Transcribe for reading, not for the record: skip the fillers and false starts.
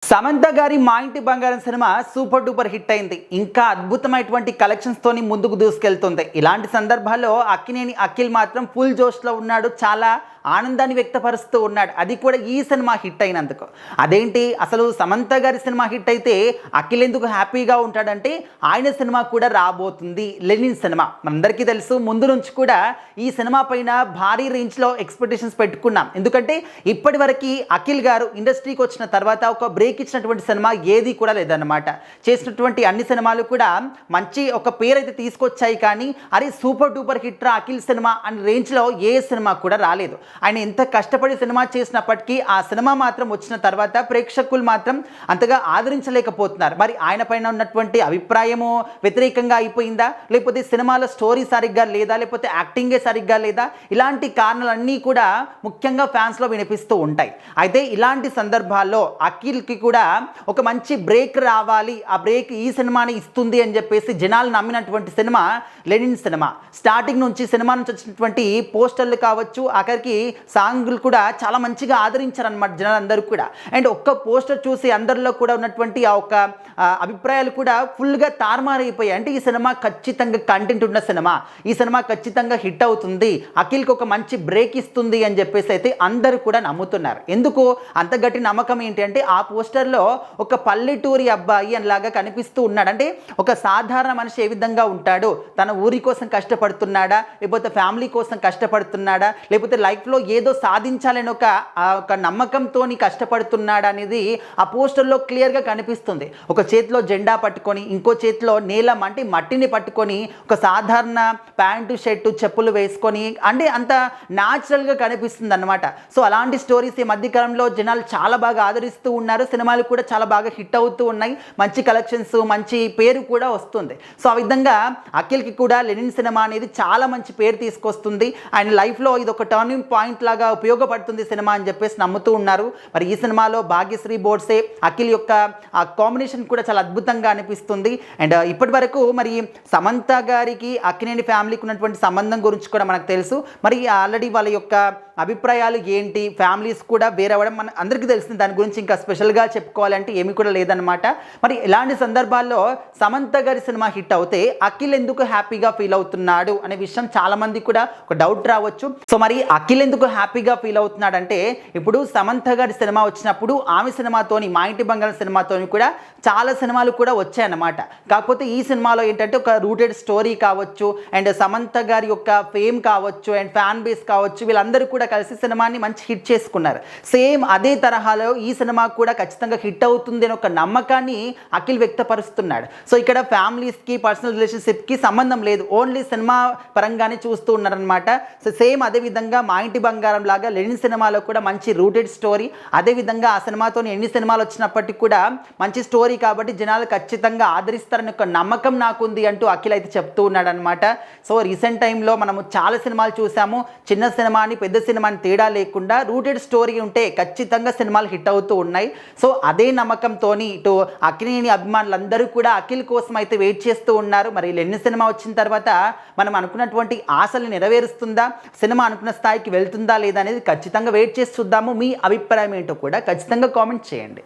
సమంత గారి మా ఇంటి బంగారం సినిమా సూపర్ డూపర్ హిట్ అయింది. ఇంకా అద్భుతమైనటువంటి కలెక్షన్స్ తోని ముందుకు దూసుకెళ్తుంది. ఇలాంటి సందర్భాల్లో అక్కినేని అఖిల్ మాత్రం ఫుల్ జోష్లో ఉన్నాడు. చాలా ఆనందాన్ని వ్యక్తపరుస్తూ ఉన్నాడు. అది కూడా ఈ సినిమా హిట్ అయినందుకు. అదేంటి అసలు సమంత గారి సినిమా హిట్ అయితే అఖిల్ ఎందుకు హ్యాపీగా ఉంటాడంటే ఆయన సినిమా కూడా రాబోతుంది, లెనిన్ సినిమా. మనందరికీ తెలుసు, ముందు నుంచి కూడా ఈ సినిమా పైన భారీ రేంజ్లో ఎక్స్పెక్టేషన్స్ పెట్టుకున్నాం. ఎందుకంటే ఇప్పటి వరకు అఖిల్ గారు ఇండస్ట్రీకి వచ్చిన తర్వాత ఒక బ్రేక్ ఇచ్చినటువంటి సినిమా ఏది కూడా లేదన్నమాట. చేసినటువంటి అన్ని సినిమాలు కూడా మంచి ఒక పేరు అయితే తీసుకొచ్చాయి, కానీ అరే సూపర్ డూపర్ హిట్ రా అఖిల్ సినిమా అనే రేంజ్లో ఏ సినిమా కూడా రాలేదు. ఆయన ఎంత కష్టపడి సినిమా చేసినప్పటికీ ఆ సినిమా మాత్రం వచ్చిన తర్వాత ప్రేక్షకులు మాత్రం అంతగా ఆదరించలేకపోతున్నారు. మరి ఆయన పైన ఉన్నటువంటి అభిప్రాయము వ్యతిరేకంగా అయిపోయిందా, లేకపోతే సినిమాలో స్టోరీ సరిగ్గా లేదా, లేకపోతే యాక్టింగే సరిగ్గా లేదా, ఇలాంటి కారణాలన్నీ కూడా ముఖ్యంగా ఫ్యాన్స్లో వినిపిస్తూ ఉంటాయి. అయితే ఇలాంటి సందర్భాల్లో అఖిల్కి కూడా ఒక మంచి బ్రేక్ రావాలి, ఆ బ్రేక్ ఈ సినిమాని ఇస్తుంది అని చెప్పేసి జనాలు నమ్మినటువంటి సినిమా లెనిన్ సినిమా. స్టార్టింగ్ నుంచి సినిమా నుంచి వచ్చినటువంటి పోస్టర్లు కావచ్చు, ఆఖరికి సాంగ్లు కూడా చాలా మంచిగా ఆదరించారనమాట జనాలందరూ కూడా. అండ్ ఒక్క పోస్టర్ చూసి అందరిలో కూడా ఉన్నటువంటి ఆ ఒక్క అభిప్రాయాలు కూడా ఫుల్గా తారుమారైపోయాయి. అంటే ఈ సినిమా ఖచ్చితంగా కంటెంట్ ఉన్న సినిమా, ఈ సినిమా ఖచ్చితంగా హిట్ అవుతుంది, అఖిల్కి ఒక మంచి బ్రేక్ ఇస్తుంది అని చెప్పేసి అయితే అందరూ కూడా నమ్ముతున్నారు. ఎందుకు అంత గట్టి నమ్మకం ఏంటి అంటే ఆ పోస్టర్లో ఒక పల్లెటూరి అబ్బాయి అనిలాగా కనిపిస్తూ ఉన్నాడు. అంటే ఒక సాధారణ మనిషి ఏ విధంగా ఉంటాడు, తన ఊరి కోసం కష్టపడుతున్నాడా, లేకపోతే ఫ్యామిలీ కోసం కష్టపడుతున్నాడా, లేకపోతే లైఫ్లో ఏదో సాధించాలని ఒక నమ్మకంతో కష్టపడుతున్నాడు అనేది ఆ పోస్టర్లో క్లియర్గా కనిపిస్తుంది. ఒక చేతిలో జెండా పట్టుకొని, ఇంకో చేతిలో నీలం అంటే మట్టిని పట్టుకొని, ఒక సాధారణ ప్యాంటు షర్టు చెప్పులు వేసుకొని, అంటే అంత న్యాచురల్గా కనిపిస్తుంది అన్నమాట. సో అలాంటి స్టోరీస్ ఈ మధ్యకాలంలో జనాలు చాలా బాగా ఆదరిస్తూ ఉన్నారు. సినిమాలు కూడా చాలా బాగా హిట్ అవుతూ ఉన్నాయి. మంచి కలెక్షన్స్, మంచి పేరు కూడా వస్తుంది. సో ఆ విధంగా అఖిల్కి కూడా లెనిన్ సినిమా అనేది చాలా మంచి పేరు తీసుకొస్తుంది. ఆయన లైఫ్లో ఇది ఒక టర్నింగ్ పాయింట్ లాగా ఉపయోగపడుతుంది సినిమా అని చెప్పేసి నమ్ముతూ ఉన్నారు. మరి ఈ సినిమాలో భాగ్యశ్రీ బోర్డ్సే అఖిల్ యొక్క ఆ కాంబినేషన్ కూడా చాలా అద్భుతంగా అనిపిస్తుంది. అండ్ ఇప్పటి వరకు మరి సమంత గారికి అక్కినేని ఫ్యామిలీకి ఉన్నటువంటి సంబంధం గురించి కూడా మనకు తెలుసు. మరి ఆల్రెడీ వాళ్ళ యొక్క అభిప్రాయాలు ఏంటి, ఫ్యామిలీస్ కూడా వేరవ్వడం మన అందరికీ తెలిసింది. దాని గురించి ఇంకా స్పెషల్గా చెప్పుకోవాలంటే ఏమీ కూడా లేదనమాట. మరి ఇలాంటి సందర్భాల్లో సమంత గారి సినిమా హిట్ అవుతే అఖిల్ ఎందుకు హ్యాపీగా ఫీల్ అవుతున్నాడు అనే విషయం చాలా మంది కూడా ఒక డౌట్ రావచ్చు. సో మరి అఖిల్ ఎందుకు హ్యాపీగా ఫీల్ అవుతున్నాడంటే, ఇప్పుడు సమంత గారి సినిమా వచ్చినప్పుడు ఆమె సినిమాతోని, మా ఇంటి బంగారం సినిమాతోని కూడా చాలా సినిమాలు కూడా వచ్చాయన్నమాట. కాకపోతే ఈ సినిమాలో ఏంటంటే ఒక రూటెడ్ స్టోరీ కావచ్చు, అండ్ సమంత గారి యొక్క ఫేమ్ కావచ్చు, అండ్ ఫ్యాన్ బేస్ కావచ్చు, వీళ్ళందరూ కూడా కలిసి సినిమాని మంచి హిట్ చేసుకున్నారు. సేమ్ అదే తరహాలో ఈ సినిమా కూడా ఖచ్చితంగా హిట్ అవుతుంది అని ఒక నమ్మకాన్ని అఖిల్ వ్యక్తపరుస్తున్నాడు. సో ఇక్కడ ఫ్యామిలీస్కి, పర్సనల్ రిలేషన్షిప్కి సంబంధం లేదు, ఓన్లీ సినిమా పరంగానే చూస్తూ ఉన్నారనమాట. సో సేమ్ అదేవిధంగా మా ఇంటి బంగారం లాగా లెనిన్ సినిమాలో కూడా మంచి రూటెడ్ స్టోరీ, అదేవిధంగా ఆ సినిమాతో ఎన్ని సినిమాలు వచ్చినప్పటికీ కూడా మంచి స్టోరీ కాబట్టి జనాలు ఖచ్చితంగా ఆదరిస్తారని ఒక నమ్మకం నాకుంది అంటూ అఖిల్ అయితే చెప్తూ ఉన్నాడు అనమాట. సో రీసెంట్ టైంలో మనము చాలా సినిమాలు చూసాము, చిన్న సినిమాని పెద్ద సినిమాని తేడా లేకుండా రూటెడ్ స్టోరీ ఉంటే ఖచ్చితంగా సినిమాలు హిట్ అవుతూ ఉన్నాయి. సో అదే నమ్మకంతో ఇటు అక్కినేని అభిమానులందరూ కూడా అఖిల్ కోసం అయితే వెయిట్ చేస్తూ ఉన్నారు. మరి లెనిన్ సినిమా వచ్చిన తర్వాత మనం అనుకున్నటువంటి ఆశలు నెరవేరుస్తుందా, సినిమా అనుకున్న స్థాయికి వెళ్తుందా లేదా అనేది ఖచ్చితంగా వెయిట్ చేసి చూద్దాము. మీ అభిప్రాయం ఏంటో కూడా ఖచ్చితంగా కామెంట్ చేయండి.